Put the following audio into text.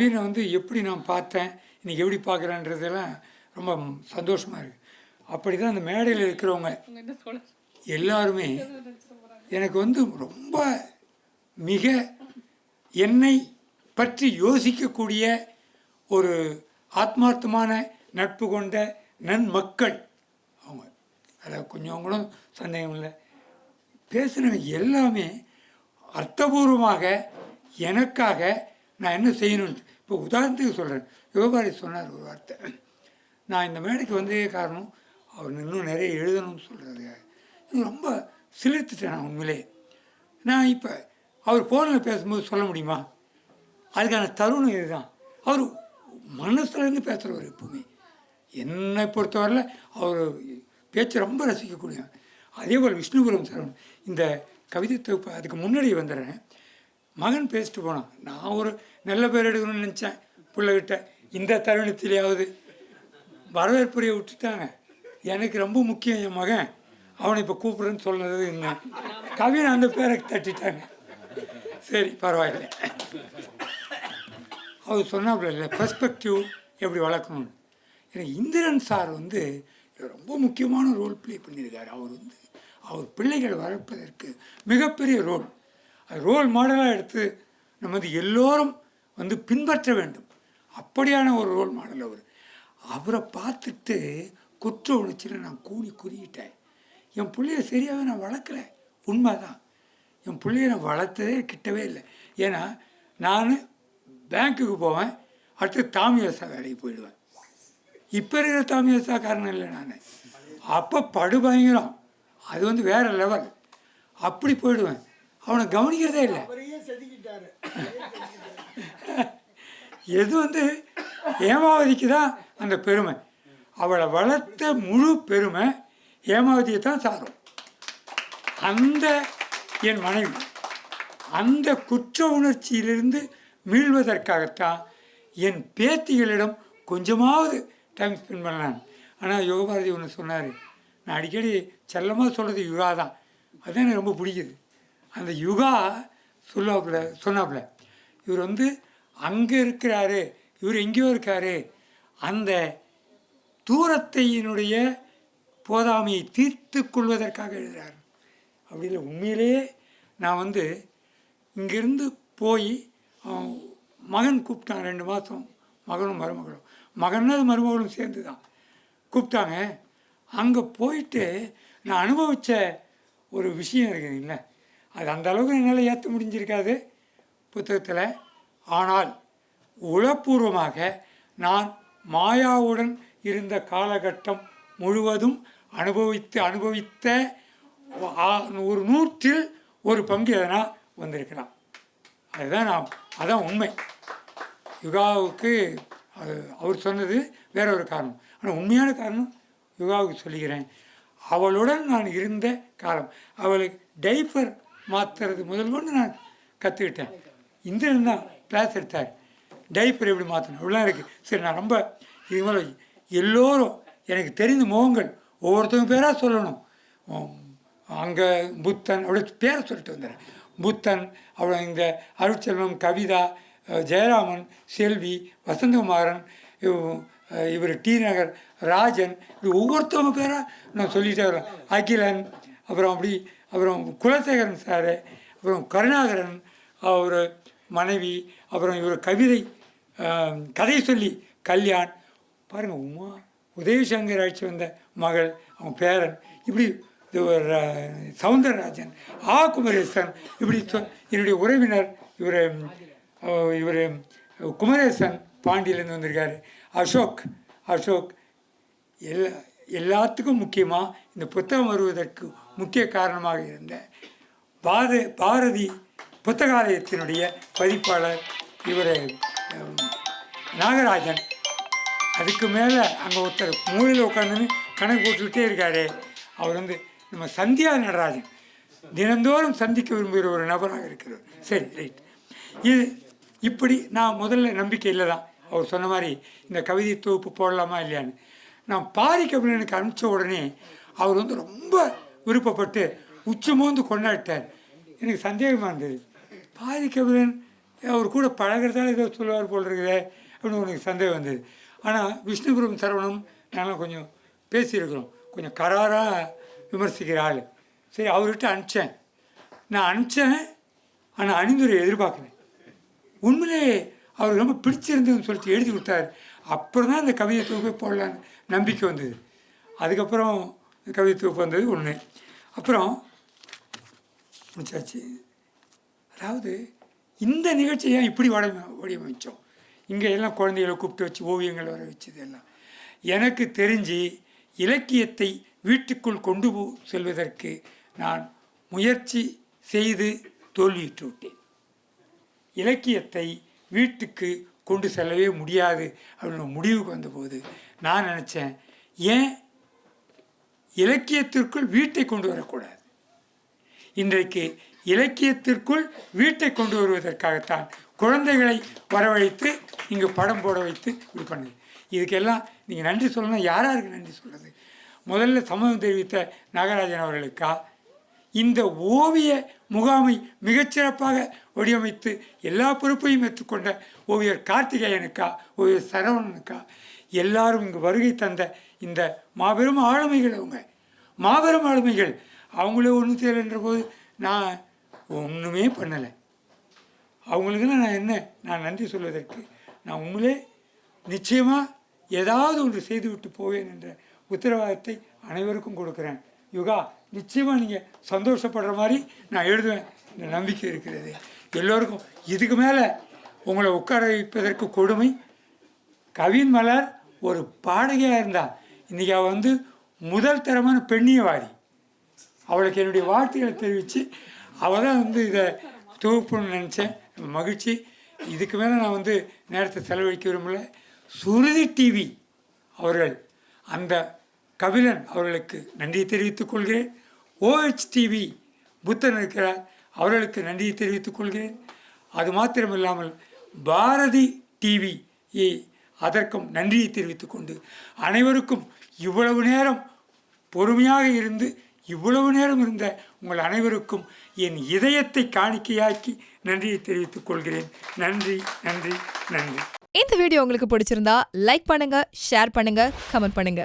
கவினை வந்து எப்படி நான் பார்த்தேன், இன்றைக்கி எப்படி பார்க்குறேன்றதெல்லாம் ரொம்ப சந்தோஷமாக இருக்குது. அப்படி தான் அந்த மேடையில் இருக்கிறவங்க எல்லாருமே எனக்கு வந்து ரொம்ப மிக என்னை பற்றி யோசிக்கக்கூடிய ஒரு ஆத்மார்த்தமான நட்பு கொண்ட நன்மக்கள் அவங்க. அதில் கொஞ்சம் கூட சந்தேகம் இல்லை. பேசுனவங்க எல்லாமே அர்த்தபூர்வமாக எனக்காக நான் என்ன செய்யணும்னு. இப்போ உதாரணத்துக்கு சொல்கிறேன், யோகாரி சொன்னார் ஒரு வார்த்தை, நான் இந்த மேடைக்கு வந்ததே காரணம் அவர் இன்னும் நிறைய எழுதணும்னு சொல்கிறது. இது ரொம்ப சிலிர்த்துட்டேன் நான் உண்மையிலே. நான் இப்போ அவர் ஃபோனில் பேசும்போது சொல்ல முடியுமா? அதுக்கான தருணம் இதுதான். அவர் மனசுலேருந்து பேசுகிறவர் எப்பவுமே. என்னை பொறுத்தவரையில் அவர் பேச்சு ரொம்ப ரசிக்கக்கூடிய. அதே போல் விஷ்ணுபுரம் சரவணன் இந்த கவிதை தொகுப்பு அதுக்கு முன்னாடி வந்துடுறேன். மகன் பேசிட்டு போனான். நான் ஒரு நல்ல பேர் எடுக்கணும்னு நினச்சேன் பிள்ளைகிட்ட. இந்த தருணத்திலேயாவது வரவேற்புரையை விட்டுட்டாங்க. எனக்கு ரொம்ப முக்கியம் என் மகன், அவனை இப்போ கூப்பிட்றேன்னு சொன்னது என்ன கவினை அந்த பேரை தட்டிட்டாங்க. சரி பரவாயில்லை. அவர் சொன்னாப்புல இல்லை பெர்ஸ்பெக்டிவ் எப்படி வளர்க்கணும்னு. எனக்கு இந்திரன் சார் வந்து ரொம்ப முக்கியமான ரோல் ப்ளே பண்ணியிருக்காரு. அவர் வந்து அவர் பிள்ளைகளை வளர்ப்பதற்கு மிகப்பெரிய ரோல் மாடலாக எடுத்து நம்ம வந்து எல்லோரும் வந்து பின்பற்ற வேண்டும். அப்படியான ஒரு ரோல் மாடல் அவர். அவரை பார்த்துட்டு குற்ற உணர்ச்சியில் நான் குறியிட்டேன். என் பிள்ளைய சரியாகவே நான் வளர்க்கலை, உண்மைதான். என் பிள்ளைய நான் வளர்த்ததே கிட்டவே இல்லை. ஏன்னா நான் பேங்க்குக்கு போவேன், அடுத்து தாமியாசா வேலைக்கு போயிடுவேன். இப்போ இருக்கிற தாமியாசா காரணம் இல்லை நான். அப்போ படுபயங்கரம், அது வந்து வேறு லெவல். அப்படி போயிடுவேன், அவனை கவனிக்கிறதே இல்லை. எது வந்து ஏமாவதிக்கு தான் அந்த பெருமை. அவளை வளர்த்த முழு பெருமை ஏமாவதியை தான் சாரும். அந்த என் மனைவி அந்த குற்ற உணர்ச்சியிலிருந்து மீள்வதற்காகத்தான் என் பேத்திகளிடம் கொஞ்சமாவது டைம் ஸ்பெண்ட் பண்ணலாம். ஆனால் யோகபாரதி ஒன்று சொன்னார், நான் அடிக்கடி செல்லமாக சொல்கிறது யுகா தான். அதுதான் எனக்கு ரொம்ப பிடிக்குது. அந்த யுகா சொன்னாப்புல இவர் வந்து அங்கே இருக்கிறாரு, இவர் எங்கேயோ இருக்கார், அந்த தூரத்தையினுடைய போதாமையை தீர்த்து கொள்வதற்காக எழுதுகிறார். அப்படி இல்லை, உண்மையிலேயே நான் வந்து இங்கேருந்து போய் மகன் கூப்பிட்டாங்க 2 மாதம், மகனும் மருமகளும், மகனும் மருமகளும் சேர்ந்து தான் கூப்பிட்டாங்க. அங்கே போயிட்டு நான் அனுபவித்த ஒரு விஷயம் இருக்குதுங்கள, அது அந்த அளவுக்கு என்னால் ஏற்ற முடிஞ்சிருக்காது புத்தகத்தில். ஆனால் உளப்பூர்வமாக நான் மாயாவுடன் இருந்த காலகட்டம் முழுவதும் அனுபவித்த ஒரு 100ல் 1 பங்கு எதனா வந்திருக்கலாம். அதான் உண்மை. யுகாவுக்கு அவர் சொன்னது வேற ஒரு காரணம், ஆனால் உண்மையான காரணம் யுகாவுக்கு சொல்லுகிறேன். அவளுடன் நான் இருந்த காலம், அவளுக்கு டைப்பர் மாற்றுறது முதல் கொண்டு நான் கற்றுக்கிட்டேன். இந்திரன் தான் கிளாஸ் எடுத்தார், டைப்பர் எப்படி மாற்றணும் அப்படிலாம் இருக்குது. சரி, நான் ரொம்ப இது மேலே எல்லோரும் எனக்கு தெரிந்த முகங்கள் ஒவ்வொருத்தவங்க பேராக சொல்லணும். அங்கே புத்தன் அப்படி பேரை சொல்லிட்டு வந்துடுறேன். புத்தன், அப்புறம் இந்த அருட்செல்வம், கவிதா, ஜெயராமன், செல்வி, வசந்தகுமாரன், இவர் டி நகர், ராஜன், இப்படி ஒவ்வொருத்தவங்க பேராக நான் சொல்லிகிட்டே வரேன். அகிலன், அப்புறம் குலசேகரன் சார், அப்புறம் கருணாகரன் அவர் மனைவி, அப்புறம் இவர் கதை சொல்லி கல்யாண், பாருங்கள், உமா உதயசங்கர் அழைச்சி வந்த மகள், அவன் பேரன், இப்படி சவுந்தரராஜன், குமரேசன், இப்படி என்னுடைய உறவினர் இவர் குமரேசன் பாண்டியிலேருந்து வந்திருக்காரு, அசோக் எல்லாத்துக்கும் முக்கியமாக இந்த புத்தகம் வருவதற்கு முக்கிய காரணமாக இருந்த பாரதி புத்தகாலயத்தினுடைய பதிப்பாளர் இவர் நாகராஜன். அதுக்கு மேலே அங்கே ஒருத்தர் மூலையில் உட்காந்துன்னு கணக்கு போட்டுக்கிட்டே இருக்காரு, அவர் வந்து நம்ம சந்தியா நடராஜன், தினந்தோறும் சந்திக்க விரும்புகிற ஒரு நபராக இருக்கிறார். சரி, ரைட். இது இப்படி நான் முதல்ல நம்பிக்கை இல்லை தான். அவர் சொன்ன மாதிரி இந்த கவிதை தொகுப்பு போடலாமா இல்லையான்னு நான் பாரிக்கபிலனுக்கு அனுப்பிச்ச உடனே அவர் வந்து ரொம்ப விருப்பப்பட்டு உச்சமோந்து கொண்டாடிட்டார். எனக்கு சந்தேகமாக இருந்தது, பாரிக்கபிலன் அவர் கூட பழகிறதால ஏதோ சொல்லுவார் போல் இருக்குதே அப்படின்னு உனக்கு சந்தேகம் வந்தது. ஆனால் விஷ்ணுபுரம் சரவணம் நாங்களாம் கொஞ்சம் பேசியிருக்கிறோம், கொஞ்சம் கராராக விமர்சிக்கிற ஆள். சரி, அவர்கிட்ட அனுப்பிச்சேன். நான் அனுப்பிச்சேன், ஆனால் அணிந்துரை எதிர்பார்க்குறேன். உண்மையிலே அவருக்கு ரொம்ப பிடிச்சிருந்ததுன்னு சொல்லிட்டு எழுதி கொடுத்தாரு. அப்புறம் தான் அந்த கவிதை தொகுப்பை போடலான்னு நம்பிக்கை வந்தது. அதுக்கப்புறம் கவிதை தொகுப்பு வந்தது ஒன்று. அப்புறம் முடிச்சாச்சு. அதாவது இந்த நிகழ்ச்சியை இப்படி வடிவமைச்சோம். இங்கே எல்லாம் குழந்தைகளை கூப்பிட்டு வச்சு ஓவியங்கள் வர வச்சது எல்லாம். எனக்கு தெரிஞ்சு இலக்கியத்தை வீட்டுக்குள் கொண்டு செல்வதற்கு நான் முயற்சி செய்து தோல்வியுற்று விட்டேன். இலக்கியத்தை வீட்டுக்கு கொண்டு செல்லவே முடியாது அப்படின்னு முடிவுக்கு வந்தபோது நான் நினச்சேன், ஏன் இலக்கியத்திற்குள் வீட்டை கொண்டு வரக்கூடாது? இன்றைக்கு இலக்கியத்திற்குள் வீட்டை கொண்டு வருவதற்காகத்தான் குழந்தைகளை வரவழைத்து இங்கே படம் போட வைத்து இது பண்ணுது. இதுக்கெல்லாம் நீங்கள் நன்றி சொல்லணும். யாராருக்கு நன்றி சொல்கிறது? முதல்ல சமூகம் தெரிவித்த நாகராஜன் அவர்களுக்கா, இந்த ஓவிய முகாமை மிகச்சிறப்பாக வடிவமைத்து எல்லா பொறுப்பையும் ஏற்றுக்கொண்ட ஓவியர் கார்த்திகேயனுக்கா, ஓவியர் சரவணனுக்கா, எல்லாரும் இங்கு வருகை தந்த இந்த மாபெரும் ஆளுமைகள், அவங்க மாபெரும் ஆளுமைகள். அவங்களே ஒன்றும் செய்யலைன்ற போது நான் ஒன்றுமே பண்ணலை. அவங்களுக்குன்னா நான் நன்றி சொல்வதற்கு நான் உண்மையிலே நிச்சயமாக ஏதாவது ஒன்று செய்துவிட்டு போவேன் என்ற உத்தரவாதத்தை அனைவருக்கும் கொடுக்குறேன். யுகா, நிச்சயமாக நீங்கள் சந்தோஷப்படுற மாதிரி நான் எழுதுவேன் என்ற நம்பிக்கை இருக்கிறது எல்லோருக்கும். இதுக்கு மேலே உங்களை உட்கார வைப்பதற்கு கொடுமை. கவின் மலர் ஒரு பாடகையாக இருந்தால் இன்றைக்கி அவள் முதல் தரமான பெண்ணியவாதி. அவளுக்கு என்னுடைய வாழ்த்துக்களை தெரிவித்து அவள் தான் இதை தொகுப்புன்னு நினச்சேன். மகிழ்ச்சி. இதுக்கு மேலே நான் நேரத்தை செலவழிக்க விரும்பல. சுருதி டிவி அவர்கள், அந்த கபிலன் அவர்களுக்கு நன்றியை தெரிவித்துக் கொள்கிறேன். OHTV புத்தன் இருக்கிறார், அவர்களுக்கு நன்றியை தெரிவித்துக் கொள்கிறேன். அது மாத்திரமில்லாமல் பாரதி டிவி அதற்கும் நன்றியை தெரிவித்துக் கொண்டு அனைவருக்கும் இவ்வளவு நேரம் பொறுமையாக இருந்து இவ்வளவு நேரம் இருந்த உங்கள் அனைவருக்கும் என் இதயத்தை காணிக்கையாக்கி நன்றியை தெரிவித்துக் கொள்கிறேன். நன்றி, நன்றி, நன்றி. இந்த வீடியோ உங்களுக்கு பிடிச்சிருந்தா லைக் பண்ணுங்க, ஷேர் பண்ணுங்க, கமெண்ட் பண்ணுங்க.